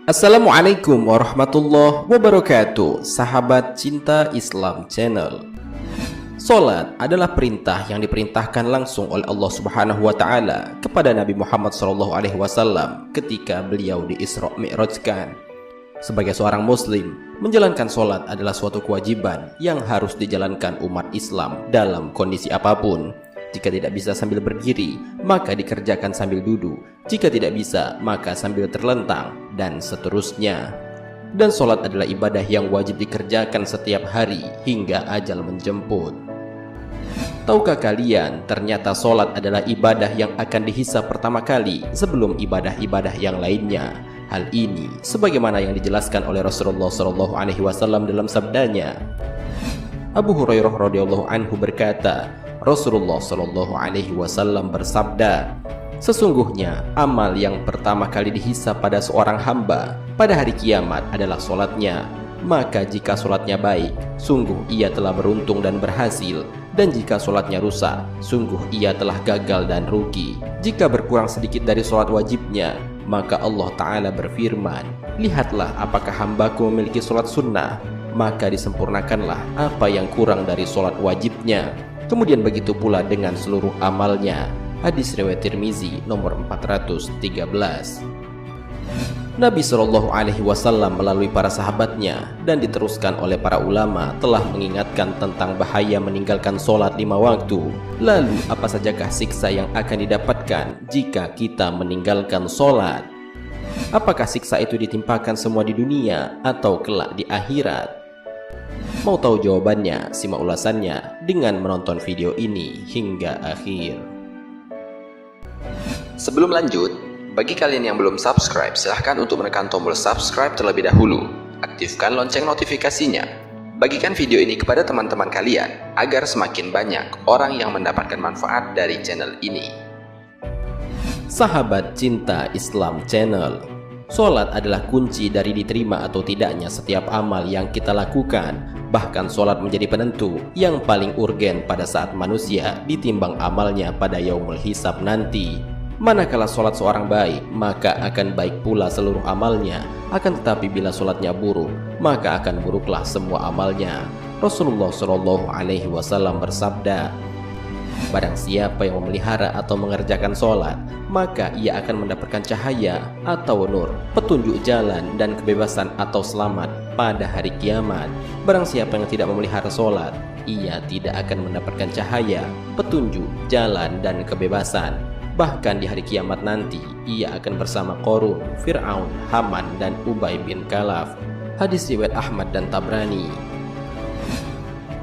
Assalamualaikum warahmatullahi wabarakatuh, sahabat cinta Islam Channel. Salat adalah perintah yang diperintahkan langsung oleh Allah Subhanahu wa taala kepada Nabi Muhammad SAW ketika beliau di-Isra Mi'rajkan. Sebagai seorang muslim, menjalankan salat adalah suatu kewajiban yang harus dijalankan umat Islam dalam kondisi apapun. Jika tidak bisa sambil berdiri, maka dikerjakan sambil duduk. Jika tidak bisa, maka sambil terlentang, dan seterusnya. Dan salat adalah ibadah yang wajib dikerjakan setiap hari hingga ajal menjemput. Tahukah kalian, ternyata salat adalah ibadah yang akan dihisab pertama kali sebelum ibadah-ibadah yang lainnya. Hal ini sebagaimana yang dijelaskan oleh Rasulullah SAW dalam sabdanya. Abu Hurairah radhiyallahu anhu berkata, Rasulullah SAW bersabda, sesungguhnya amal yang pertama kali dihisab pada seorang hamba pada hari kiamat adalah solatnya. Maka jika solatnya baik, sungguh ia telah beruntung dan berhasil. Dan jika solatnya rusak, sungguh ia telah gagal dan rugi. Jika berkurang sedikit dari solat wajibnya, maka Allah Ta'ala berfirman, lihatlah apakah hambaku memiliki solat sunnah, maka disempurnakanlah apa yang kurang dari solat wajibnya. Kemudian begitu pula dengan seluruh amalnya. Hadis riwayat Tirmizi nomor 413. Nabi SAW melalui para sahabatnya dan diteruskan oleh para ulama telah mengingatkan tentang bahaya meninggalkan sholat 5 waktu. Lalu apa sajakah siksa yang akan didapatkan jika kita meninggalkan sholat? Apakah siksa itu ditimpakan semua di dunia atau kelak di akhirat? Mau tahu jawabannya? Simak ulasannya dengan menonton video ini hingga akhir. Sebelum lanjut, bagi kalian yang belum subscribe, silahkan untuk menekan tombol subscribe terlebih dahulu. Aktifkan lonceng notifikasinya. Bagikan video ini kepada teman-teman kalian agar semakin banyak orang yang mendapatkan manfaat dari channel ini. Sahabat cinta Islam Channel, salat adalah kunci dari diterima atau tidaknya setiap amal yang kita lakukan. Bahkan salat menjadi penentu yang paling urgen pada saat manusia ditimbang amalnya pada yaumul hisab nanti. Manakala salat seorang baik, maka akan baik pula seluruh amalnya. Akan tetapi bila salatnya buruk, maka akan buruklah semua amalnya. Rasulullah SAW bersabda, barang siapa yang memelihara atau mengerjakan salat, maka ia akan mendapatkan cahaya atau nur, petunjuk jalan dan kebebasan atau selamat pada hari kiamat. Barang siapa yang tidak memelihara salat, ia tidak akan mendapatkan cahaya, petunjuk jalan dan kebebasan. Bahkan di hari kiamat nanti, ia akan bersama Qarun, Fir'aun, Haman dan Ubay bin Khalaf. Hadis riwayat Ahmad dan Tabrani.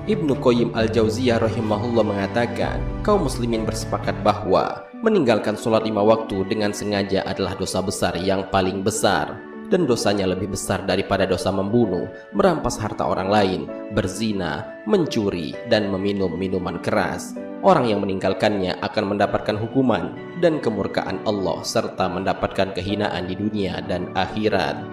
Ibnu Qayyim al-Jauziyah rahimahullah mengatakan, kaum muslimin bersepakat bahwa meninggalkan sholat 5 waktu dengan sengaja adalah dosa besar yang paling besar, dan dosanya lebih besar daripada dosa membunuh, merampas harta orang lain, berzina, mencuri, dan meminum minuman keras. Orang yang meninggalkannya akan mendapatkan hukuman dan kemurkaan Allah serta mendapatkan kehinaan di dunia dan akhirat.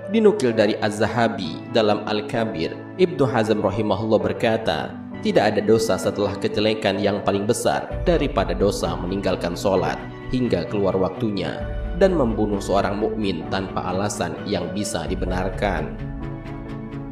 Dinukil dari Az-Zahabi dalam Al-Kabir, Ibnu Hazm rahimahullah berkata, tidak ada dosa setelah kejelekan yang paling besar daripada dosa meninggalkan sholat hingga keluar waktunya dan membunuh seorang mukmin tanpa alasan yang bisa dibenarkan.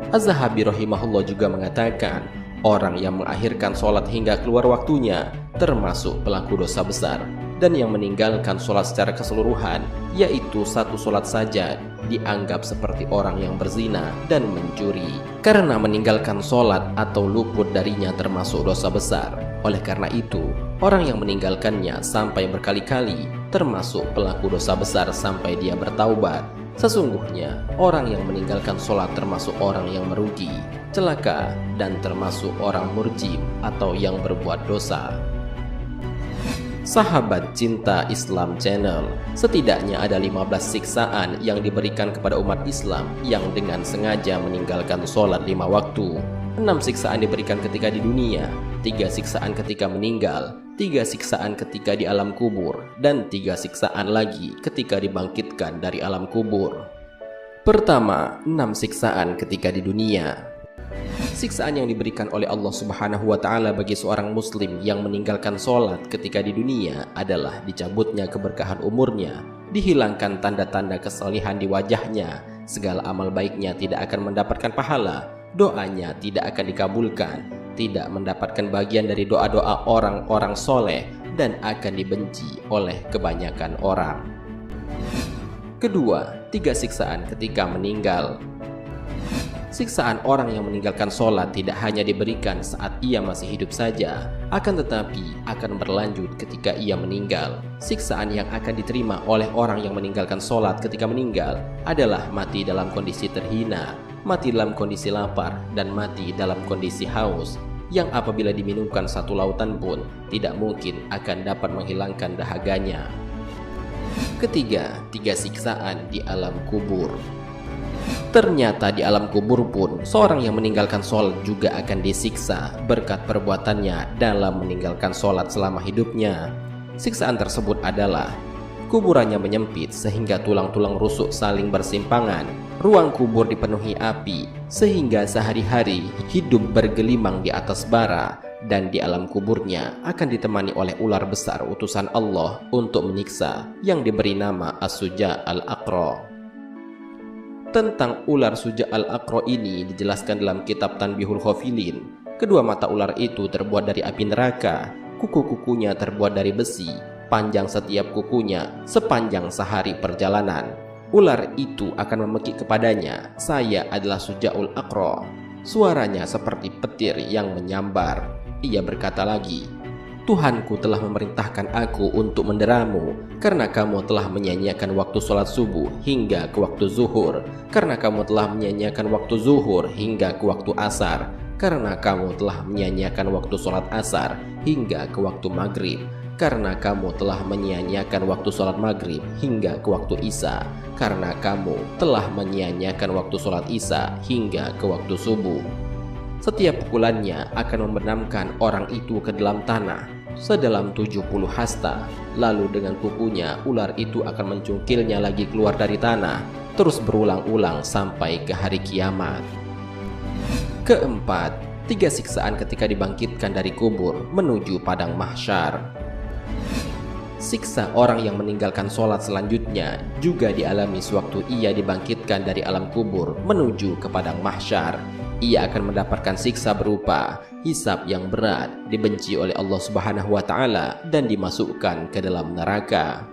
Az-Zahabi rahimahullah juga mengatakan, orang yang mengakhirkan sholat hingga keluar waktunya termasuk pelaku dosa besar, dan yang meninggalkan sholat secara keseluruhan, yaitu satu sholat saja, dianggap seperti orang yang berzina dan mencuri. Karena meninggalkan sholat atau luput darinya termasuk dosa besar. Oleh karena itu, orang yang meninggalkannya sampai berkali-kali termasuk pelaku dosa besar sampai dia bertaubat. Sesungguhnya, orang yang meninggalkan sholat termasuk orang yang merugi, celaka, dan termasuk orang murjim atau yang berbuat dosa. Sahabat cinta Islam Channel, setidaknya ada 15 siksaan yang diberikan kepada umat Islam yang dengan sengaja meninggalkan sholat 5 waktu. 6 siksaan diberikan ketika di dunia, 3 siksaan ketika meninggal, 3 siksaan ketika di alam kubur, dan 3 siksaan lagi ketika dibangkitkan dari alam kubur. Pertama, 6 siksaan ketika di dunia. Siksaan yang diberikan oleh Allah Subhanahu wa Ta'ala bagi seorang muslim yang meninggalkan sholat ketika di dunia adalah dicabutnya keberkahan umurnya, dihilangkan tanda-tanda kesalehan di wajahnya, segala amal baiknya tidak akan mendapatkan pahala, doanya tidak akan dikabulkan, tidak mendapatkan bagian dari doa-doa orang-orang soleh, dan akan dibenci oleh kebanyakan orang. Kedua, 3 siksaan ketika meninggal. Siksaan orang yang meninggalkan sholat tidak hanya diberikan saat ia masih hidup saja, akan tetapi akan berlanjut ketika ia meninggal. Siksaan yang akan diterima oleh orang yang meninggalkan sholat ketika meninggal adalah mati dalam kondisi terhina, mati dalam kondisi lapar, dan mati dalam kondisi haus, yang apabila diminumkan satu lautan pun tidak mungkin akan dapat menghilangkan dahaganya. Ketiga, 3 siksaan di alam kubur. Ternyata di alam kubur pun seorang yang meninggalkan sholat juga akan disiksa berkat perbuatannya dalam meninggalkan sholat selama hidupnya. Siksaan tersebut adalah kuburannya menyempit sehingga tulang-tulang rusuk saling bersimpangan, ruang kubur dipenuhi api sehingga sehari-hari hidup bergelimang di atas bara, dan di alam kuburnya akan ditemani oleh ular besar utusan Allah untuk menyiksa yang diberi nama As-Suja Al-Aqra. Tentang ular Suja Al-Aqra ini dijelaskan dalam kitab Tanbihul Ghafilin. Kedua mata ular itu terbuat dari api neraka, kuku-kukunya terbuat dari besi, panjang setiap kukunya sepanjang sehari perjalanan. Ular itu akan memekik kepadanya, "Saya adalah Sujaul Aqra." Suaranya seperti petir yang menyambar. Ia berkata lagi, "Tuhanku telah memerintahkan aku untuk menderamu, karena kamu telah menyanyiakan waktu sholat subuh hingga ke waktu zuhur, karena kamu telah menyanyiakan waktu zuhur hingga ke waktu asar, karena kamu telah menyanyiakan waktu sholat asar hingga ke waktu maghrib, karena kamu telah menyanyiakan waktu sholat maghrib hingga ke waktu isya, karena kamu telah menyanyiakan waktu sholat isya hingga ke waktu subuh." Setiap pukulannya akan membenamkan orang itu ke dalam tanah sedalam 70 hasta. Lalu dengan kukunya ular itu akan mencungkilnya lagi keluar dari tanah, terus berulang-ulang sampai ke hari kiamat. Keempat, 3 siksaan ketika dibangkitkan dari kubur menuju padang mahsyar. Siksa orang yang meninggalkan sholat selanjutnya juga dialami sewaktu ia dibangkitkan dari alam kubur menuju ke padang mahsyar. Ia akan mendapatkan siksa berupa hisab yang berat, dibenci oleh Allah Subhanahu wa Ta'ala, dan dimasukkan ke dalam neraka.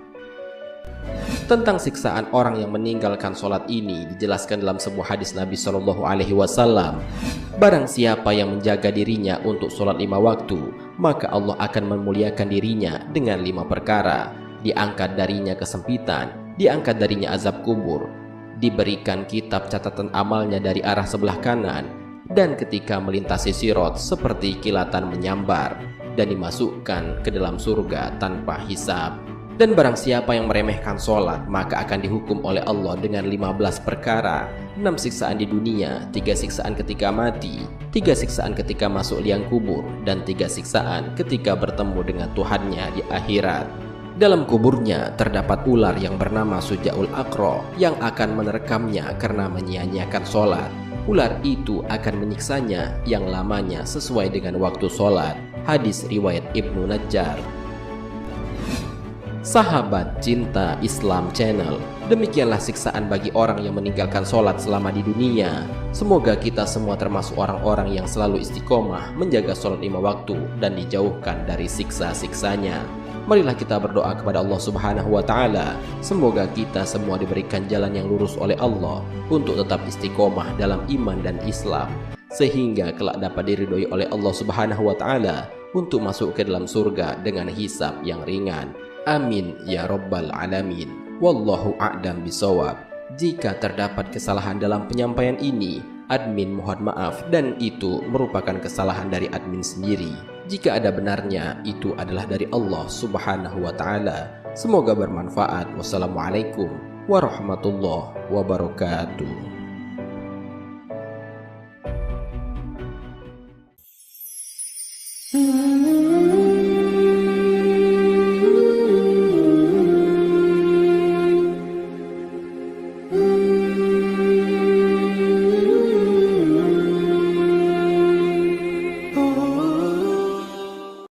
Tentang siksaan orang yang meninggalkan sholat ini dijelaskan dalam sebuah hadis Nabi Shallallahu Alaihi Wasallam. Barang siapa yang menjaga dirinya untuk sholat 5 waktu, maka Allah akan memuliakan dirinya dengan 5 perkara. Diangkat darinya kesempitan, diangkat darinya azab kubur, diberikan kitab catatan amalnya dari arah sebelah kanan, dan ketika melintasi sirot seperti kilatan menyambar, dan dimasukkan ke dalam surga tanpa hisab. Dan barang siapa yang meremehkan sholat, maka akan dihukum oleh Allah dengan 15 perkara, 6 siksaan di dunia, 3 siksaan ketika mati, 3 siksaan ketika masuk liang kubur, dan 3 siksaan ketika bertemu dengan Tuhannya di akhirat. Dalam kuburnya terdapat ular yang bernama Sujaul Aqra yang akan menerkamnya karena menyia-nyiakan sholat. Ular itu akan menyiksanya yang lamanya sesuai dengan waktu sholat. Hadis riwayat Ibnu Najjar. Sahabat Cinta Islam Channel, demikianlah siksaan bagi orang yang meninggalkan sholat selama di dunia. Semoga kita semua termasuk orang-orang yang selalu istiqomah menjaga sholat 5 waktu dan dijauhkan dari siksa-siksanya. Marilah kita berdoa kepada Allah Subhanahu wa Ta'ala. Semoga kita semua diberikan jalan yang lurus oleh Allah untuk tetap istiqomah dalam iman dan Islam, sehingga kelak dapat diridhoi oleh Allah Subhanahu wa Ta'ala untuk masuk ke dalam surga dengan hisab yang ringan. Amin ya Rabbal Alamin. Wallahu a'lam bishawab. Jika terdapat kesalahan dalam penyampaian ini, admin mohon maaf, dan itu merupakan kesalahan dari admin sendiri. Jika ada benarnya, itu adalah dari Allah Subhanahu wa Ta'ala. Semoga bermanfaat. Wassalamualaikum warahmatullahi wabarakatuh.